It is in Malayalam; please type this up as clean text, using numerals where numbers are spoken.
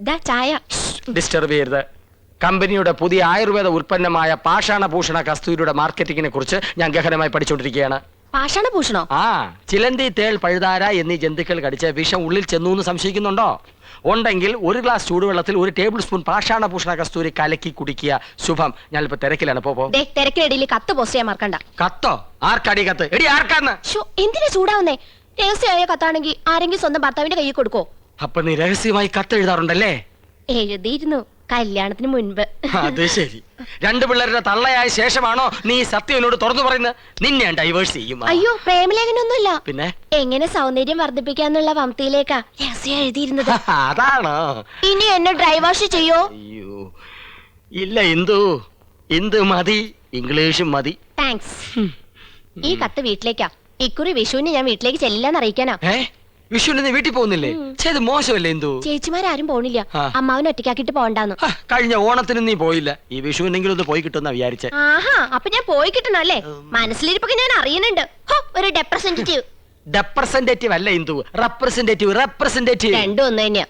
ദാ ചായ. ഡിസ്റ്റർബ് ചെയ്യരുത്. കമ്പനിയുടെ പുതിയ ആയുർവേദ ഉൽപ്പന്നമായ പാഷാണഭൂഷണ കസ്തൂരിയുടെ മാർക്കറ്റിങ്ങിനെ കുറിച്ച് ഞാൻ ഗഹനമായി പഠിച്ചുകൊണ്ടിരിക്കുകയാണ്. പാഷാണഭൂഷണോ? ആ, ചിലന്തി, തേൾ, പഴുതാര എന്നീ ജന്തുക്കൾ കടിച്ച വിഷം ഉള്ളിൽ ചെന്നു എന്ന് സംശയിക്കുന്നുണ്ടോ? ഉണ്ടെങ്കിൽ ഒരു ഗ്ലാസ് ചൂടുവെള്ളത്തിൽ 1 ടേബിൾ സ്പൂൺ പാഷാണഭൂഷണ കസ്തൂരി കലക്കി കുടിക്കുക. ശുഭം. ഞാനിപ്പോ തിരക്കിലാണ്. പോ. തിരക്കിനിടയിൽ കത്ത് പോസ്റ്റ് ചെയ്യാൻ മറക്കണ്ട. കത്തോ? ആർക്കടി കത്ത്? എടി ആർക്കാന്ന്? എന്തിനാ ചൂടാവുന്നേ? രഹസ്യമായ കത്താണെങ്കിൽ ആരെങ്കിലും സ്വന്തം ഭർത്താവിന്റെ കയ്യിൽ കൊടുക്കോ? അപ്പൊ നീ രഹസ്യമായി കത്ത് എഴുതാറുണ്ടല്ലേ? എഴുതിയിരുന്നു, കല്യാണത്തിന് മുൻപ്. അത് ശരി. 2 പിള്ളേരുടെ തള്ളയായ ശേഷമാണോ നീ സത്യം എന്നോട് തുറന്നു പറയുന്നത്? നിന്നെ ഡൈവേഴ്സ് ചെയ്യും. അയ്യോ, പ്രേമലേഖനൊന്നുമില്ല. പിന്നെ എങ്ങനെ സൗന്ദര്യം വർദ്ധിപ്പിക്കാന്നുള്ള വംതിയിലേക്കാ രഹസ്യം എഴുതിയിരുന്നത്. അതാണോ? ഇനി എന്നെ ഡ്രൈവാഷ് ചെയ്യോ? അയ്യോ ഇല്ല ഇന്ദു, ഇന്ദു മതി, ഇംഗ്ലീഷും മതി. താങ്ക്സ്. ഈ കത്ത് വീട്ടിലേക്കാ. ഇക്കുറി വിഷുവിന് ഞാൻ വീട്ടിലേക്ക് ചെല്ലാന്ന് അറിയിക്കാനാ. വിഷുവിന് നീ വീട്ടിൽ പോകുന്നില്ലേ? ചെയ്ത് മോശമല്ലേ ഇന്ദു? ചേച്ചിമാരും പോണില്ല. അമ്മാവനെ ഒറ്റയ്ക്കാക്കിട്ട് പോണ്ടാന്ന്. കഴിഞ്ഞ ഓണത്തിന് നീ പോയില്ല. ഈ വിഷുവിനെങ്കിലും ഒന്ന് പോയി കിട്ടുന്ന വിചാരിച്ചേ. ആഹാ, അപ്പൊ ഞാൻ പോയി കിട്ടണല്ലേ? മനസ്സിലിരിപ്പൊക്കെ ഞാൻ അറിയുന്നുണ്ട്. ഒരു റെപ്രസെന്റേറ്റീവ്. റെപ്രസെന്റേറ്റീവ് അല്ല ഇന്ദു, റെപ്രസെന്റേറ്റീവ്. രണ്ടും ഒന്ന് തന്നെയാ.